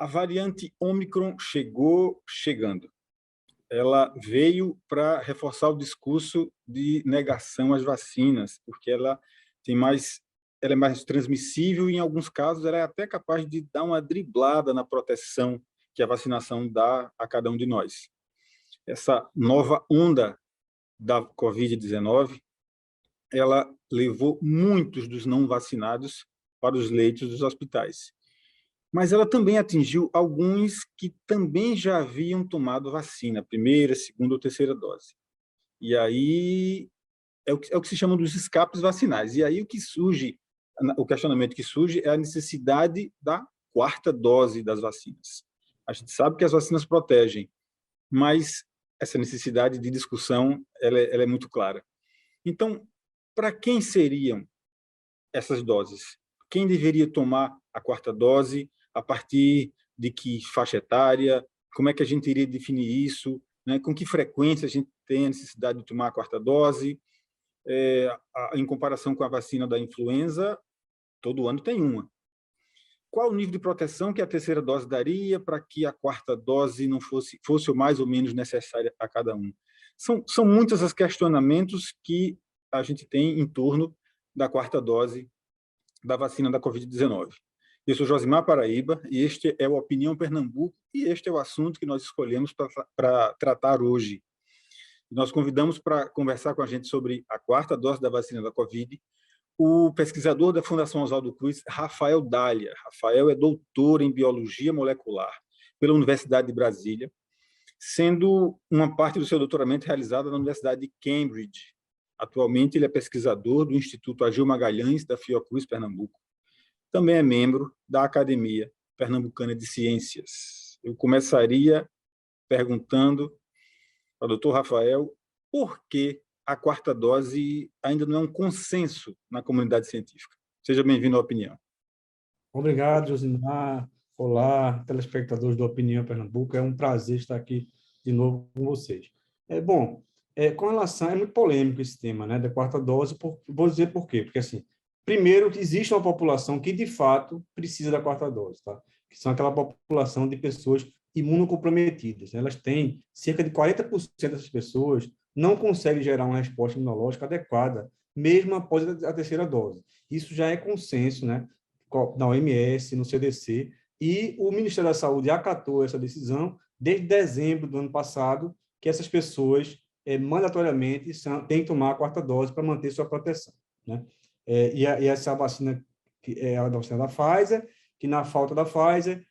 A variante Ômicron chegando. Ela veio para reforçar o discurso de negação às vacinas, porque ela é mais transmissível e, em alguns casos, ela é até capaz de dar uma driblada na proteção que a vacinação dá a cada um de nós. Essa nova onda da Covid-19, ela levou muitos dos não vacinados para os leitos dos hospitais. Mas ela também atingiu alguns que também já haviam tomado vacina, primeira, segunda ou terceira dose. E aí é o que se chama dos escapes vacinais. E aí o questionamento que surge é a necessidade da quarta dose das vacinas. A gente sabe que as vacinas protegem, mas essa necessidade de discussão ela é muito clara. Então, para quem seriam essas doses? Quem deveria tomar a quarta dose? A partir de que faixa etária? Como é que a gente iria definir isso? Né? Com que frequência a gente tem a necessidade de tomar a quarta dose? Em comparação com a vacina da influenza, todo ano tem uma. Qual o nível de proteção que a terceira dose daria para que a quarta dose não fosse o mais ou menos necessária a cada um? São muitos os questionamentos que a gente tem em torno da quarta dose da vacina da Covid-19. Eu sou Josimar Paraíba e este é o Opinião Pernambuco e este é o assunto que nós escolhemos para tratar hoje. Nós convidamos para conversar com a gente sobre a quarta dose da vacina da Covid o pesquisador da Fundação Oswaldo Cruz, Rafael Dália. Rafael é doutor em Biologia Molecular pela Universidade de Brasília, sendo uma parte do seu doutoramento realizada na Universidade de Cambridge. Atualmente, ele é pesquisador do Instituto Agil Magalhães, da Fiocruz, Pernambuco. Também é membro da Academia Pernambucana de Ciências. Eu começaria perguntando ao doutor Rafael por que a quarta dose ainda não é um consenso na comunidade científica. Seja bem-vindo à Opinião. Obrigado, Josimar. Olá, telespectadores do Opinião Pernambuco. É um prazer estar aqui de novo com vocês. Com relação, é muito polêmico esse tema, né, da quarta dose, vou dizer por quê. Porque, assim, primeiro, existe uma população que, de fato, precisa da quarta dose, tá? Que são aquela população de pessoas imunocomprometidas, né? Elas têm cerca de 40% dessas pessoas não conseguem gerar uma resposta imunológica adequada, mesmo após a terceira dose. Isso já é consenso, né, na OMS, no CDC, e o Ministério da Saúde acatou essa decisão desde dezembro do ano passado, que essas pessoas mandatoriamente têm que tomar a quarta dose para manter sua proteção, né? E essa vacina, que é a vacina da Pfizer, que na falta da Pfizer,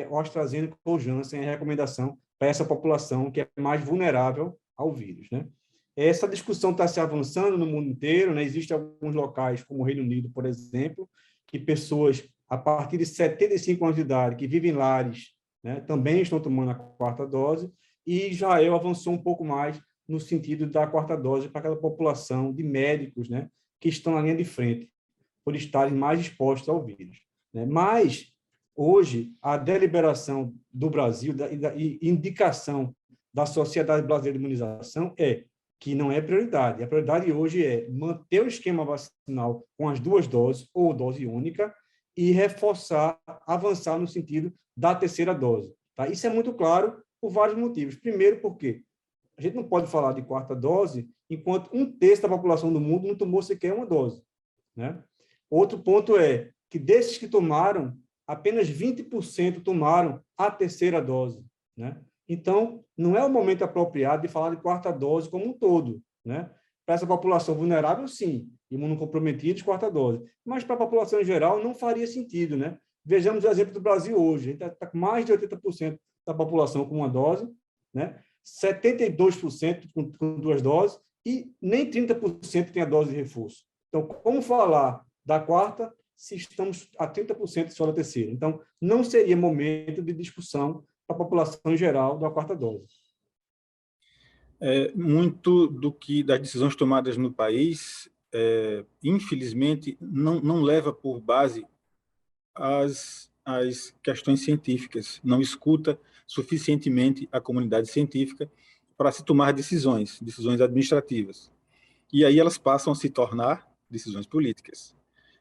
o AstraZeneca ou Janssen é a recomendação para essa população que é mais vulnerável ao vírus, né? Essa discussão está se avançando no mundo inteiro, né? Existem alguns locais, como o Reino Unido, por exemplo, que pessoas a partir de 75 anos de idade, que vivem em lares, né, também estão tomando a quarta dose, e Israel avançou um pouco mais no sentido da quarta dose para aquela população de médicos, né, que estão na linha de frente, por estarem mais expostos ao vírus, né? Mas, hoje, a deliberação do Brasil e indicação da Sociedade Brasileira de Imunização é que não é prioridade. A prioridade hoje é manter o esquema vacinal com as duas doses, ou dose única, e reforçar, avançar no sentido da terceira dose. Tá? Isso é muito claro por vários motivos. Primeiro, porque a gente não pode falar de quarta dose enquanto um terço da população do mundo não tomou sequer uma dose, né? Outro ponto é que desses que tomaram, apenas 20% tomaram a terceira dose, né? Então, não é o momento apropriado de falar de quarta dose como um todo, né? Para essa população vulnerável, sim, imunocomprometidos, quarta dose. Mas para a população em geral, não faria sentido, né? Vejamos o exemplo do Brasil hoje. A gente está com mais de 80% da população com uma dose, né? 72% com duas doses e nem 30% tem a dose de reforço. Então, como falar da quarta se estamos a 30% só da terceira? Então, não seria momento de discussão para a população em geral da quarta dose. Muito das decisões tomadas no país, infelizmente, não leva por base as questões científicas, não escuta suficientemente a comunidade científica para se tomar decisões administrativas. E aí elas passam a se tornar decisões políticas.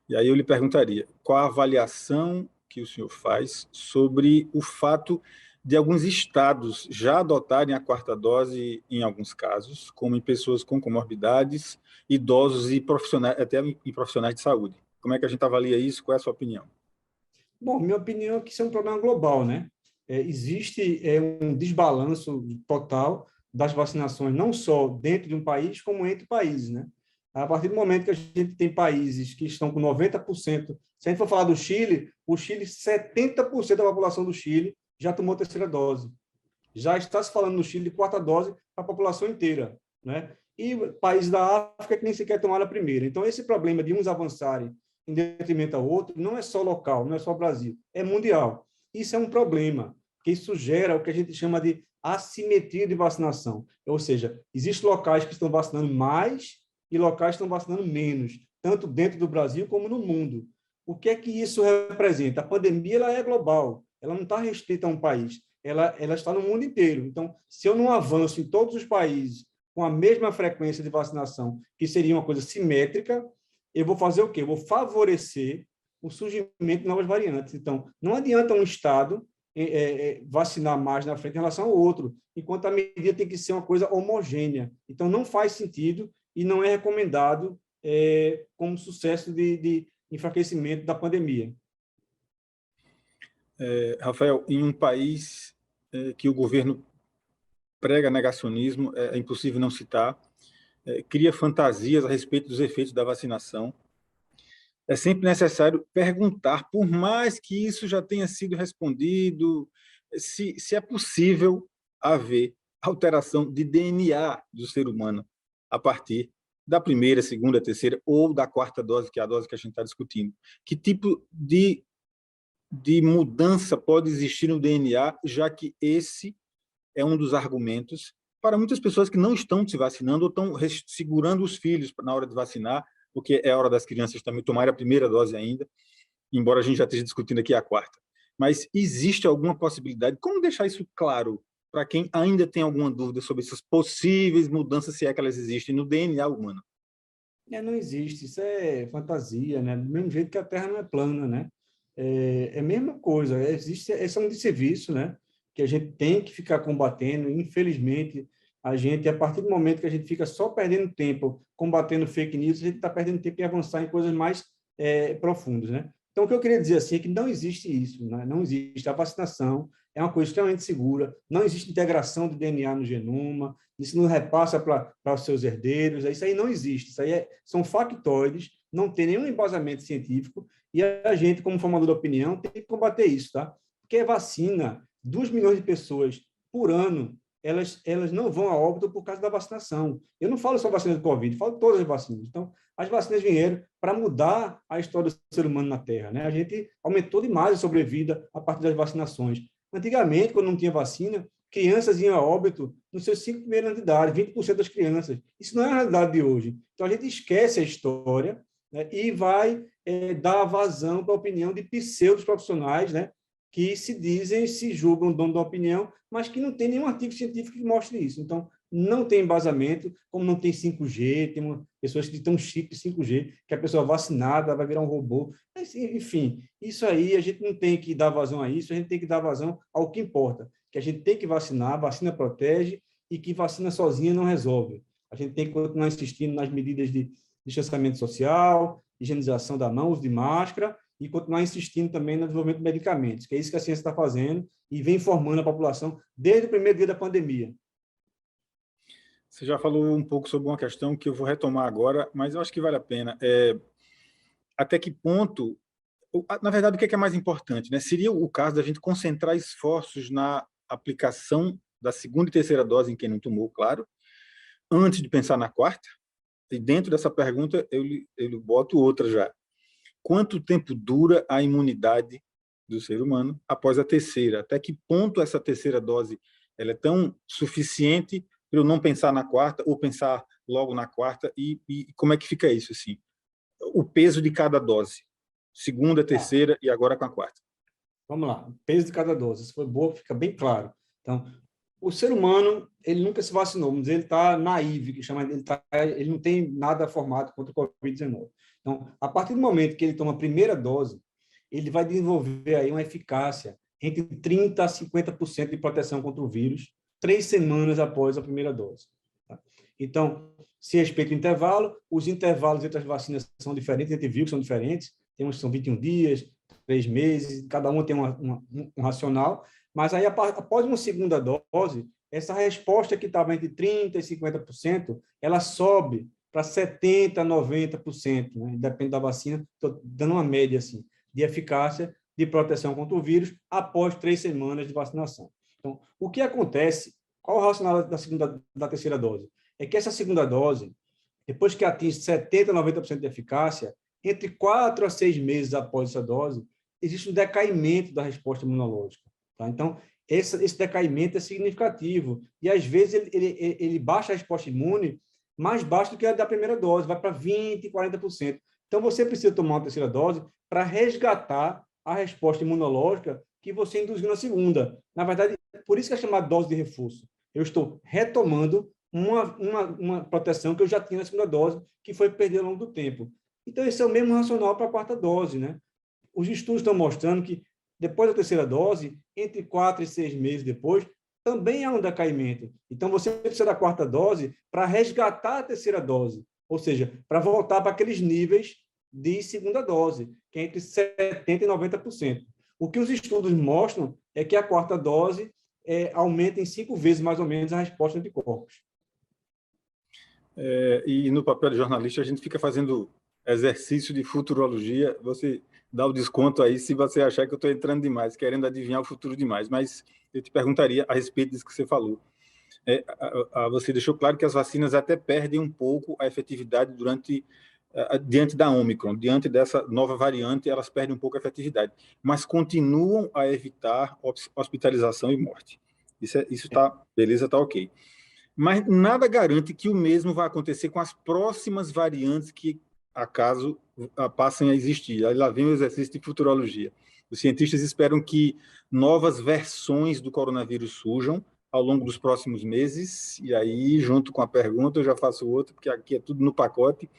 E aí eu lhe perguntaria, qual a avaliação que o senhor faz sobre o fato de alguns estados já adotarem a quarta dose em alguns casos, como em pessoas com comorbidades, idosos e profissionais, até em profissionais de saúde. Como é que a gente avalia isso? Qual é a sua opinião? Bom, minha opinião é que isso é um problema global, né? Existe um desbalanço total das vacinações, não só dentro de um país, como entre países, né? A partir do momento que a gente tem países que estão com 90%, se a gente for falar do Chile, o Chile, 70% da população do Chile já tomou a terceira dose. Já está se falando no Chile de quarta dose para a população inteira, né? E países da África que nem sequer tomaram a primeira. Então, esse problema de uns avançarem em detrimento ao outro não é só local, não é só Brasil, é mundial. Isso é um problema, porque isso gera o que a gente chama de assimetria de vacinação. Ou seja, existem locais que estão vacinando mais e locais que estão vacinando menos, tanto dentro do Brasil como no mundo. O que é que isso representa? A pandemia ela é global, ela não está restrita a um país, ela está no mundo inteiro. Então, se eu não avanço em todos os países com a mesma frequência de vacinação, que seria uma coisa simétrica, eu vou fazer o quê? Eu vou favorecer o surgimento de novas variantes. Então, não adianta um Estado vacinar mais na frente em relação ao outro, enquanto a medida tem que ser uma coisa homogênea. Então, não faz sentido e não é recomendado como sucesso de enfraquecimento da pandemia. Rafael, em um país que o governo prega negacionismo, é impossível não citar, cria fantasias a respeito dos efeitos da vacinação. É sempre necessário perguntar, por mais que isso já tenha sido respondido, se é possível haver alteração de DNA do ser humano a partir da primeira, segunda, terceira ou da quarta dose, que é a dose que a gente está discutindo. Que tipo de mudança pode existir no DNA, já que esse é um dos argumentos para muitas pessoas que não estão se vacinando ou estão segurando os filhos na hora de vacinar, porque é hora das crianças também tomarem a primeira dose ainda, embora a gente já esteja discutindo aqui a quarta. Mas existe alguma possibilidade? Como deixar isso claro para quem ainda tem alguma dúvida sobre essas possíveis mudanças, se é que elas existem, no DNA humano? Não existe, isso é fantasia, né? Do mesmo jeito que a Terra não é plana, né? É a mesma coisa, esse é um desserviço, né? Que a gente tem que ficar combatendo. Infelizmente, a gente, a partir do momento que a gente fica só perdendo tempo combatendo fake news, a gente está perdendo tempo em avançar em coisas mais profundas, né? Então, o que eu queria dizer assim é que não existe isso, né? Não existe. A vacinação é uma coisa extremamente segura, não existe integração de DNA no genoma, isso não repassa para os seus herdeiros, isso aí não existe, isso aí são factoides, não tem nenhum embasamento científico, e a gente, como formador de opinião, tem que combater isso, tá? Porque a vacina, 2 milhões de pessoas por ano, elas não vão a óbito por causa da vacinação. Eu não falo só vacina do Covid, falo todas as vacinas. Então, as vacinas vieram para mudar a história do ser humano na Terra, né? A gente aumentou demais a sobrevida a partir das vacinações. Antigamente, quando não tinha vacina, crianças iam a óbito nos seus 5 primeiros anos de idade, 20% das crianças. Isso não é a realidade de hoje. Então, a gente esquece a história, né, e vai dar vazão para a opinião de pseudos profissionais, né, que se julgam dono da opinião, mas que não tem nenhum artigo científico que mostre isso. Então, não tem embasamento, como não tem 5G, tem pessoas que têm um chip 5G, que a pessoa vacinada vai virar um robô. Enfim, isso aí a gente não tem que dar vazão a isso, a gente tem que dar vazão ao que importa, que a gente tem que vacinar, a vacina protege e que vacina sozinha não resolve. A gente tem que continuar insistindo nas medidas de distanciamento social, higienização da mão, uso de máscara, e continuar insistindo também no desenvolvimento de medicamentos, que é isso que a ciência está fazendo e vem informando a população desde o primeiro dia da pandemia. Você já falou um pouco sobre uma questão que eu vou retomar agora, mas eu acho que vale a pena. Até que ponto, na verdade, o que é mais importante, né? Seria o caso da gente concentrar esforços na aplicação da segunda e terceira dose em quem não tomou, claro, antes de pensar na quarta? E dentro dessa pergunta, eu boto outra já. Quanto tempo dura a imunidade do ser humano após a terceira? Até que ponto essa terceira dose ela é tão suficiente para eu não pensar na quarta ou pensar logo na quarta? E como é que fica isso, assim? O peso de cada dose, segunda, terceira e agora com a quarta. Vamos lá, o peso de cada dose. Se for boa, fica bem claro. Então, o ser humano, ele nunca se vacinou, mas ele está naive, que chama, ele não tem nada formado contra o Covid-19. Então, a partir do momento que ele toma a primeira dose, ele vai desenvolver aí uma eficácia entre 30% a 50% de proteção contra o vírus 3 semanas após a primeira dose. Tá? Então, se respeita o intervalo, os intervalos entre as vacinas são diferentes, a gente viu que são diferentes, tem uns que são 21 dias, 3 meses, cada uma tem um racional, mas aí, após uma segunda dose, essa resposta que estava entre 30% e 50%, ela sobe para 70%, 90%, né? Depende da vacina, estou dando uma média assim, de eficácia de proteção contra o vírus após 3 semanas de vacinação. Então, o que acontece? Qual o racional da terceira dose? É que essa segunda dose, depois que atinge 70%, 90% de eficácia, entre 4 a 6 meses após essa dose, existe um decaimento da resposta imunológica. Tá? Então, esse decaimento é significativo. E, às vezes, ele baixa a resposta imune mais baixo do que a da primeira dose, vai para 20%, 40%. Então, você precisa tomar uma terceira dose para resgatar a resposta imunológica que você induziu na segunda. Na verdade, por isso que é chamada dose de reforço. Eu estou retomando uma proteção que eu já tinha na segunda dose, que foi perder ao longo do tempo. Então, esse é o mesmo racional para a quarta dose, né? Os estudos estão mostrando que, depois da terceira dose, entre 4 e 6 meses depois, também há um decaimento. Então, você precisa da quarta dose para resgatar a terceira dose, ou seja, para voltar para aqueles níveis de segunda dose, que é entre 70% e 90%. O que os estudos mostram é que a quarta dose aumenta em 5 vezes, mais ou menos, a resposta de anticorpos. E no papel de jornalista, a gente fica fazendo exercício de futurologia. Você dá o desconto aí se você achar que eu estou entrando demais, querendo adivinhar o futuro demais. Mas eu te perguntaria a respeito disso que você falou. Você deixou claro que as vacinas até perdem um pouco a efetividade diante da Ômicron, diante dessa nova variante, elas perdem um pouco a efetividade, mas continuam a evitar hospitalização e morte. Isso tá, beleza, tá ok. Mas nada garante que o mesmo vai acontecer com as próximas variantes que, acaso, passem a existir. Aí lá vem o exercício de futurologia. Os cientistas esperam que novas versões do coronavírus surjam ao longo dos próximos meses, e aí, junto com a pergunta, eu já faço outra, porque aqui é tudo no pacote.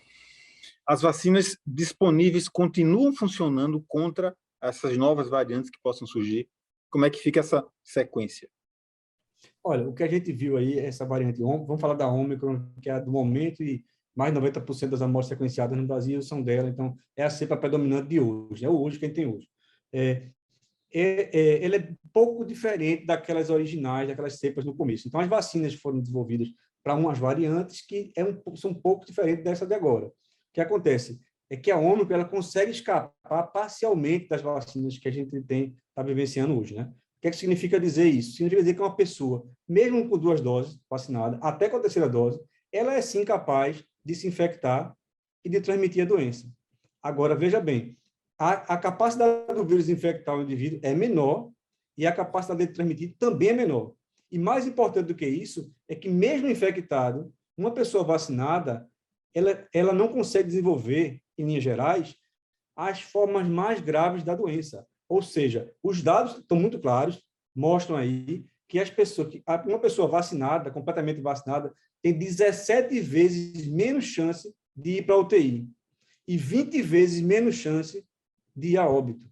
As vacinas disponíveis continuam funcionando contra essas novas variantes que possam surgir? Como é que fica essa sequência? Olha, o que a gente viu aí, essa variante, vamos falar da Ômicron, que é a do momento, e mais de 90% das amostras sequenciadas no Brasil são dela, então é a cepa predominante de hoje, é o hoje que a gente tem hoje. Ele é pouco diferente daquelas originais, daquelas cepas no começo. Então, as vacinas foram desenvolvidas para umas variantes que são um pouco diferentes dessa de agora. O que acontece é que a Ômicron ela consegue escapar parcialmente das vacinas que a gente está vivenciando hoje, né? O que é que significa dizer isso? Significa dizer que uma pessoa, mesmo com 2 doses vacinada, até com a terceira dose, ela é sim capaz de se infectar e de transmitir a doença. Agora, veja bem, a capacidade do vírus infectar o indivíduo é menor e a capacidade de transmitir também é menor. E mais importante do que isso é que, mesmo infectado, uma pessoa vacinada, ela não consegue desenvolver, em linhas gerais, as formas mais graves da doença. Ou seja, os dados estão muito claros, mostram aí que uma pessoa vacinada, completamente vacinada, tem 17 vezes menos chance de ir para a UTI e 20 vezes menos chance de ir a óbito.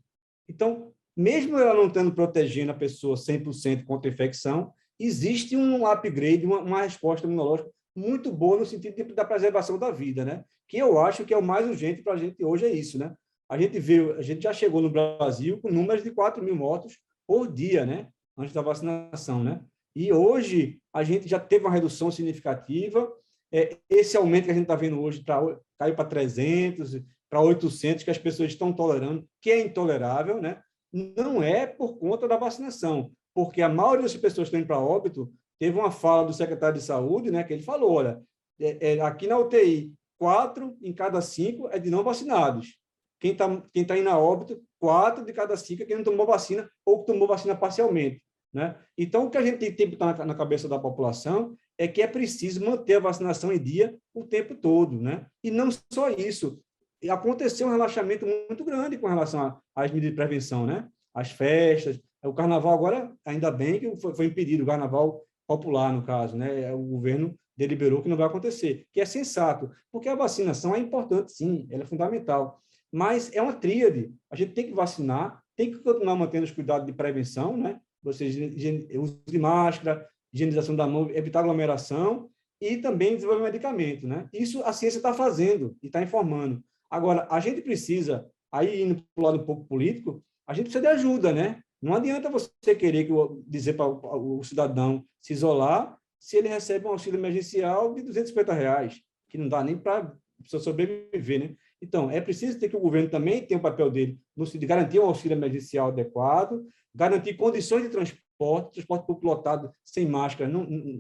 Então, mesmo ela não tendo protegendo a pessoa 100% contra a infecção, existe um upgrade, uma resposta imunológica muito boa no sentido da preservação da vida, né? Que eu acho que é o mais urgente para a gente hoje é isso, né? A gente já chegou no Brasil com números de 4.000 mortos por dia, né? Antes da vacinação, né? E hoje a gente já teve uma redução significativa. Esse aumento que a gente está vendo hoje caiu para 300, para 800, que as pessoas estão tolerando, que é intolerável, né? Não é por conta da vacinação, porque a maioria das pessoas que estão indo para óbito, teve uma fala do secretário de saúde, né? Que ele falou, olha, aqui na UTI, 4 em cada 5 é de não vacinados. Quem tá indo a óbito, 4 de cada 5 é quem não tomou vacina ou que tomou vacina parcialmente, né? Então, o que a gente tem que estar na cabeça da população é que é preciso manter a vacinação em dia o tempo todo, né? E não só isso, aconteceu um relaxamento muito grande com relação às medidas de prevenção, né? As festas, o carnaval agora, ainda bem que foi impedido, o carnaval popular, no caso, né? O governo deliberou que não vai acontecer, que é sensato, porque a vacinação é importante, sim, ela é fundamental. mas é uma tríade. A gente tem que vacinar, tem que continuar mantendo os cuidados de prevenção, né? Ou seja, uso de máscara, higienização da mão, evitar aglomeração e também desenvolver medicamento, né? Isso a ciência está fazendo e está informando. Agora, a gente precisa, aí indo para o lado um pouco político, a gente precisa de ajuda, né? Não adianta você querer dizer para o cidadão se isolar se ele recebe um auxílio emergencial de R$ 250, que não dá nem para sobreviver, né? Então, é preciso ter que o governo também tenha o papel dele no sentido de garantir um auxílio emergencial adequado, garantir condições de transporte público lotado sem máscara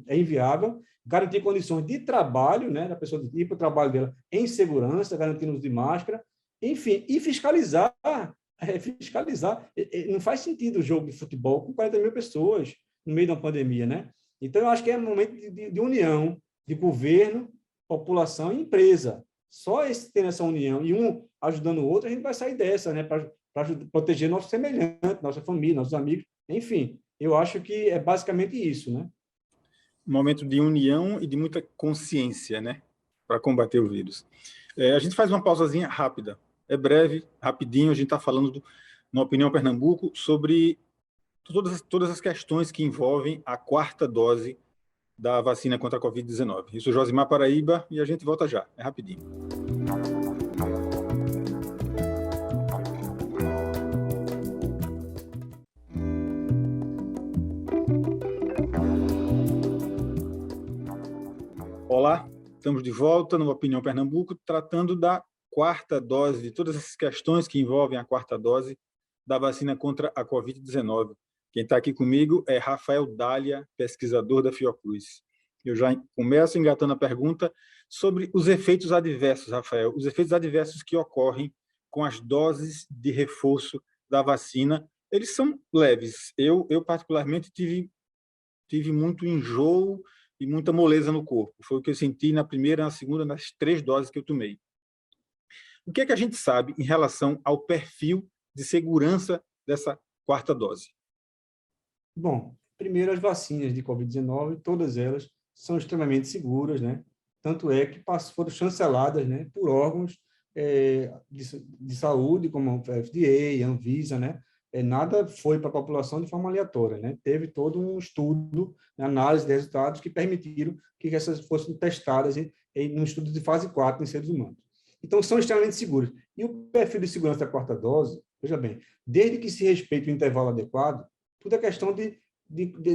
é inviável, garantir condições de trabalho, né, da pessoa ir para o trabalho dela em segurança, garantindo o uso de máscara, enfim, e fiscalizar. Fiscalizar. Não faz sentido o jogo de futebol com 40 mil pessoas no meio da pandemia, né? Então, eu acho que é um momento de união de governo, população e empresa. Só tendo essa união e um ajudando o outro, a gente vai sair dessa, né? Para proteger nosso semelhante, nossa família, nossos amigos. Enfim, eu acho que é basicamente isso, né? Um momento de união e de muita consciência, né? Para combater o vírus. A gente faz uma pausazinha rápida. É breve, rapidinho, a gente está falando, na Opinião Pernambuco, sobre todas as questões que envolvem a quarta dose da vacina contra a Covid-19. Isso é Josimar Paraíba e a gente volta já. É rapidinho. Olá, estamos de volta no Opinião Pernambuco, tratando da quarta dose, de todas essas questões que envolvem a quarta dose da vacina contra a Covid-19. Quem está aqui comigo é Rafael Dália, pesquisador da Fiocruz. Eu já começo engatando a pergunta sobre os efeitos adversos, Rafael, os efeitos adversos que ocorrem com as doses de reforço da vacina. Eles são leves. Eu particularmente, tive muito enjoo e muita moleza no corpo. Foi o que eu senti na primeira, na segunda, nas 3 doses que eu tomei. O que é que a gente sabe em relação ao perfil de segurança dessa quarta dose? Bom, primeiro as vacinas de Covid-19, todas elas são extremamente seguras, né? Tanto é que foram chanceladas, né, por órgãos de saúde, como a FDA, a Anvisa, né? Nada foi para a população de forma aleatória, né? Teve todo um estudo, análise de resultados que permitiram que essas fossem testadas em um estudo de fase 4 em seres humanos. Então, são extremamente seguras. E o perfil de segurança da quarta dose, veja bem, desde que se respeite o intervalo adequado, tudo é questão de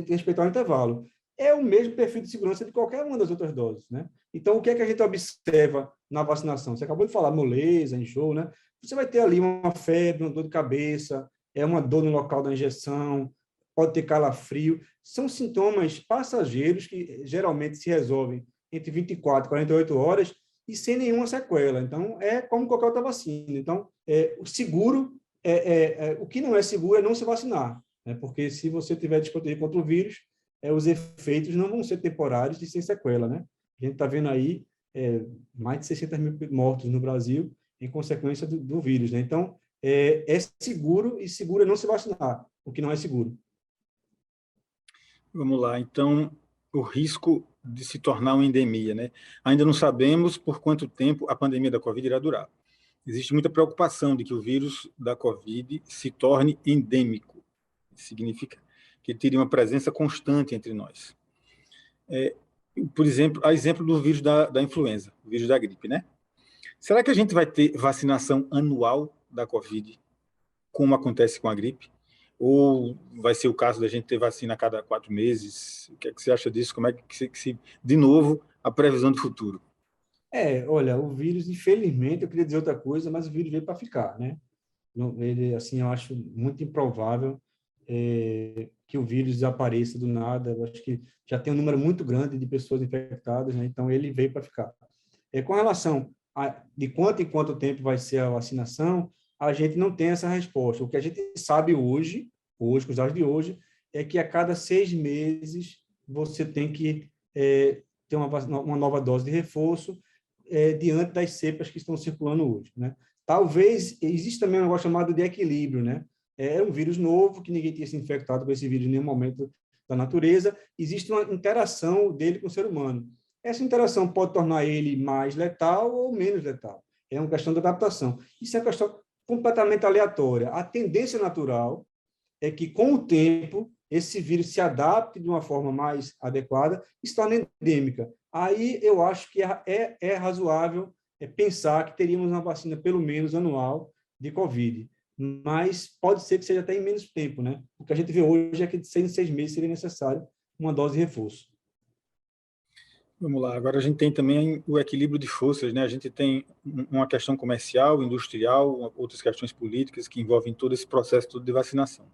respeitar o intervalo. É o mesmo perfil de segurança de qualquer uma das outras doses, né? Então, o que é que a gente observa na vacinação? Você acabou de falar moleza, enjoo, né? Você vai ter ali uma febre, uma dor de cabeça, uma dor no local da injeção, pode ter calafrio. São sintomas passageiros que geralmente se resolvem entre 24 e 48 horas e sem nenhuma sequela. Então, é como qualquer outra vacina. Então, o seguro, o que não é seguro é não se vacinar, né? Porque se você tiver desprotegido contra o vírus, os efeitos não vão ser temporários e sem sequela, né? A gente está vendo aí mais de 600 mil mortos no Brasil em consequência do vírus, né? Então, é seguro e seguro é não se vacinar, o que não é seguro. Vamos lá, então, o risco de se tornar uma endemia, né? Ainda não sabemos por quanto tempo a pandemia da Covid irá durar. Existe muita preocupação de que o vírus da Covid se torne endêmico. Significa que ele teria uma presença constante entre nós. Por exemplo, a exemplo do vírus da influenza, o vírus da gripe, né? Será que a gente vai ter vacinação anual da Covid, como acontece com a gripe? Ou vai ser o caso da gente ter vacina a cada 4 meses? O que é que você acha disso? Como é que de novo, a previsão do futuro? Olha, o vírus, infelizmente, eu queria dizer outra coisa, mas o vírus veio para ficar, né? Ele, assim, eu acho muito improvável que o vírus desapareça do nada. Eu acho que já tem um número muito grande de pessoas infectadas, né? Então ele veio para ficar. Com relação de quanto em quanto tempo vai ser a vacinação, a gente não tem essa resposta. O que a gente sabe hoje, com os dados de hoje, é que a cada 6 meses você tem que ter uma nova dose de reforço diante das cepas que estão circulando hoje, né? Talvez, existe também um negócio chamado de equilíbrio, né? É um vírus novo, que ninguém tinha se infectado com esse vírus em nenhum momento da natureza, existe uma interação dele com o ser humano. Essa interação pode tornar ele mais letal ou menos letal. É uma questão de adaptação. Isso é uma questão completamente aleatória. A tendência natural é que, com o tempo, esse vírus se adapte de uma forma mais adequada e se torne endêmica. Aí eu acho que é razoável pensar que teríamos uma vacina, pelo menos, anual de Covid. Mas pode ser que seja até em menos tempo, né? O que a gente vê hoje é que de 6 em 6 meses seria necessário uma dose de reforço. Vamos lá, agora a gente tem também o equilíbrio de forças, né? A gente tem uma questão comercial, industrial, outras questões políticas que envolvem todo esse processo todo de vacinação.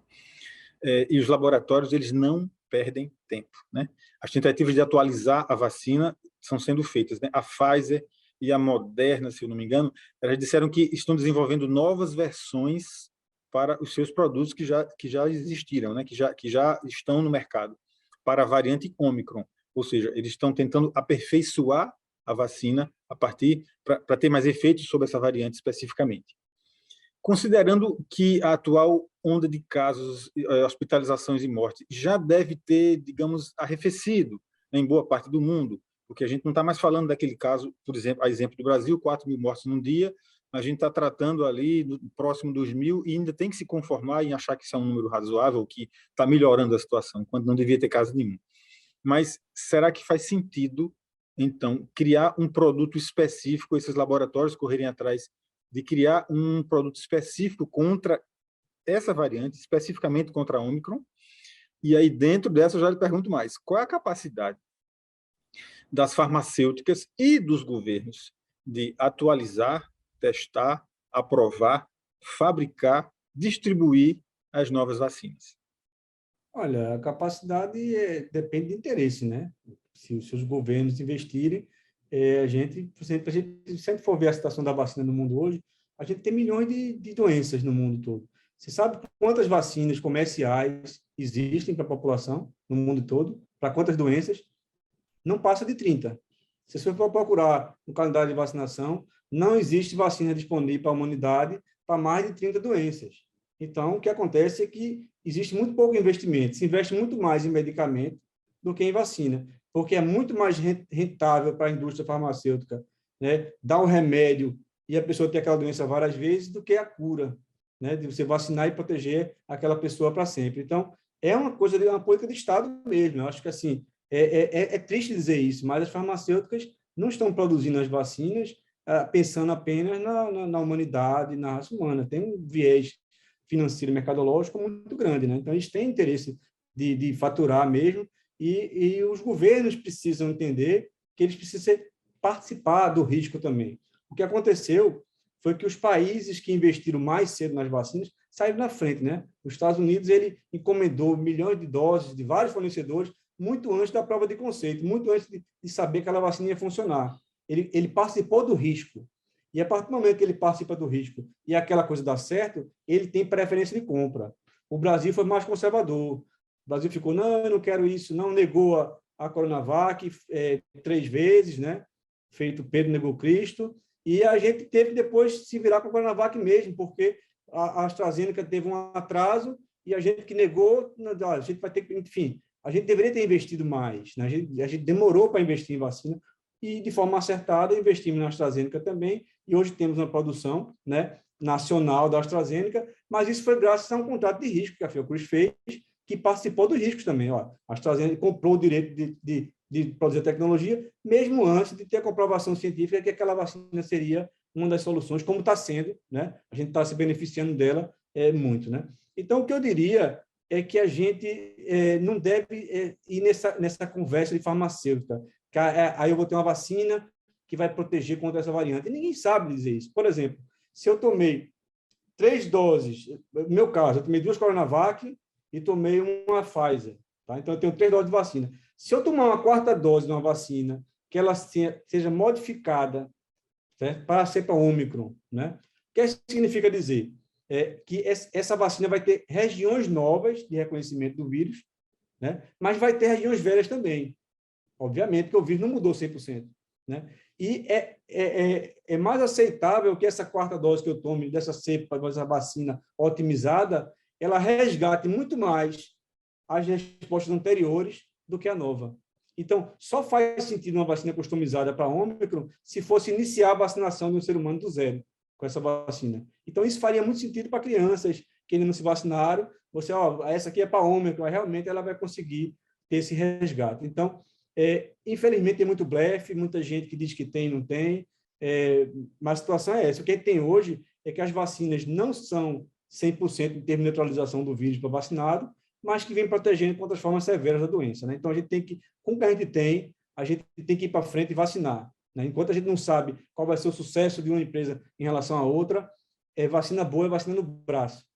E os laboratórios, eles não perdem tempo, né? As tentativas de atualizar a vacina estão sendo feitas, né? A Pfizer e a Moderna, se eu não me engano, elas disseram que estão desenvolvendo novas versões para os seus produtos que já existiram, né? Que já estão no mercado, para a variante Ômicron. Ou seja, eles estão tentando aperfeiçoar a vacina para ter mais efeitos sobre essa variante especificamente. Considerando que a atual onda de casos, hospitalizações e mortes já deve ter, digamos, arrefecido, né, em boa parte do mundo, porque a gente não está mais falando daquele caso, por exemplo, a exemplo do Brasil, 4.000 mortes num dia, a gente está tratando ali próximo dos 1.000 e ainda tem que se conformar em achar que isso é um número razoável, que está melhorando a situação, quando não devia ter caso nenhum. Mas será que faz sentido, então, criar um produto específico, esses laboratórios correrem atrás de criar um produto específico contra essa variante, especificamente contra a Omicron? E aí, dentro dessa, eu já lhe pergunto mais, qual é a capacidade das farmacêuticas e dos governos de atualizar, testar, aprovar, fabricar, distribuir as novas vacinas? Olha, a capacidade depende de interesse, né? Se os governos investirem, a gente, se a gente sempre for ver a situação da vacina no mundo hoje, a gente tem milhões de doenças no mundo todo. Você sabe quantas vacinas comerciais existem para a população no mundo todo? Para quantas doenças? Não passa de 30. Se você for procurar no calendário de vacinação, não existe vacina disponível para a humanidade para mais de 30 doenças. Então, o que acontece é que existe muito pouco investimento. Se investe muito mais em medicamento do que em vacina, porque é muito mais rentável para a indústria farmacêutica, né, dar o remédio e a pessoa ter aquela doença várias vezes do que a cura, né, de você vacinar e proteger aquela pessoa para sempre. Então, é uma coisa, uma política de Estado mesmo. Eu acho que, assim, é triste dizer isso, mas as farmacêuticas não estão produzindo as vacinas pensando apenas na humanidade, na raça humana. Tem um viés financeiro e mercadológico muito grande, né? Então, eles têm interesse de faturar mesmo e os governos precisam entender que eles precisam participar do risco também. O que aconteceu foi que os países que investiram mais cedo nas vacinas saíram na frente, né? Os Estados Unidos, ele encomendou milhões de doses de vários fornecedores muito antes da prova de conceito, muito antes de saber que aquela vacina ia funcionar. Ele participou do risco. E a partir do momento que ele participa do risco e aquela coisa dá certo, ele tem preferência de compra. O Brasil foi mais conservador. O Brasil ficou, não, eu não quero isso, não, negou a Coronavac 3 vezes, né? Feito Pedro negou Cristo. E a gente teve que depois se virar com a Coronavac mesmo, porque a AstraZeneca teve um atraso e a gente que negou, a gente vai ter que, enfim, a gente deveria ter investido mais, né? A gente demorou para investir em vacina e, de forma acertada, investimos na AstraZeneca também, e hoje temos uma produção, né, nacional da AstraZeneca, mas isso foi graças a um contrato de risco que a Fiocruz fez, que participou dos riscos também. Ó. A AstraZeneca comprou o direito de produzir a tecnologia, mesmo antes de ter a comprovação científica que aquela vacina seria uma das soluções, como está sendo, né? A gente está se beneficiando dela muito, né? Então, o que eu diria é que a gente não deve ir nessa conversa de farmacêutica, que aí eu vou ter uma vacina que vai proteger contra essa variante. E ninguém sabe dizer isso. Por exemplo, se eu tomei 3 doses, no meu caso, eu tomei 2 Coronavac e tomei uma Pfizer, tá? Então eu tenho 3 doses de vacina. Se eu tomar uma 4ª dose de uma vacina, que ela seja modificada, certo? Para ser para Ômicron, né? O que isso significa dizer? Que essa vacina vai ter regiões novas de reconhecimento do vírus, né? Mas vai ter regiões velhas também. Obviamente que o vírus não mudou 100%. Né? E é mais aceitável que essa 4ª dose que eu tome dessa cepa, dessa vacina otimizada, ela resgate muito mais as respostas anteriores do que a nova. Então, só faz sentido uma vacina customizada para Ômicron se fosse iniciar a vacinação de um ser humano do zero com essa vacina. Então, isso faria muito sentido para crianças que ainda não se vacinaram. Você, essa aqui é para Ômicron, realmente ela vai conseguir ter esse resgate. Então, infelizmente, tem muito blefe, muita gente que diz que tem e não tem, mas a situação é essa. O que a gente tem hoje é que as vacinas não são 100% em termos de neutralização do vírus para vacinado, mas que vem protegendo contra as formas severas da doença, né? Então, a gente tem que, com o que a gente tem que ir para frente e vacinar, né? Enquanto a gente não sabe qual vai ser o sucesso de uma empresa em relação à outra, vacina boa é vacina no braço.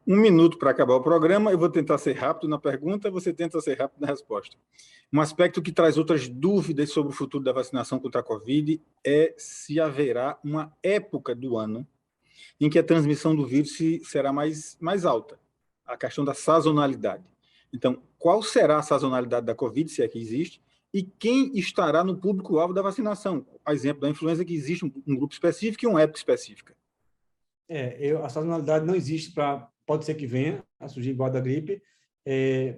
1 minuto para acabar o programa, eu vou tentar ser rápido na pergunta, você tenta ser rápido na resposta. Um aspecto que traz outras dúvidas sobre o futuro da vacinação contra a Covid é se haverá uma época do ano em que a transmissão do vírus será mais alta, a questão da sazonalidade. Então, qual será a sazonalidade da Covid, se é que existe, e quem estará no público-alvo da vacinação? A exemplo da influenza, que existe um grupo específico e uma época específica. A sazonalidade não existe pode ser que venha a surgir igual a da gripe,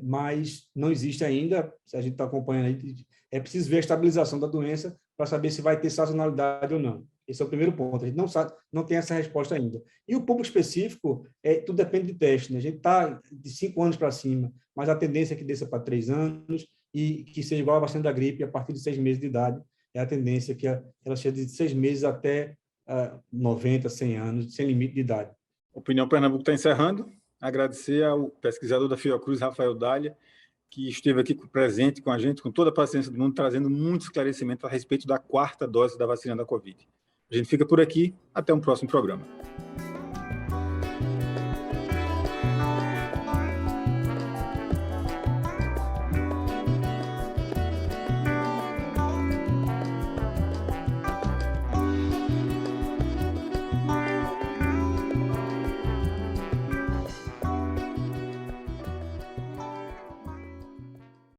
mas não existe ainda, se a gente está acompanhando aí, é preciso ver a estabilização da doença para saber se vai ter sazonalidade ou não. Esse é o primeiro ponto, a gente não sabe, não tem essa resposta ainda. E o público específico, tudo depende de teste, né? A gente está de 5 anos para cima, mas a tendência é que desça para 3 anos e que seja igual a vacina da gripe a partir de 6 meses de idade, é a tendência que ela seja de 6 meses até 90, 100 anos, sem limite de idade. Opinião Pernambuco está encerrando. Agradecer ao pesquisador da Fiocruz, Rafael Dália, que esteve aqui presente com a gente, com toda a paciência do mundo, trazendo muito esclarecimento a respeito da 4ª dose da vacina da Covid. A gente fica por aqui. Até um próximo programa.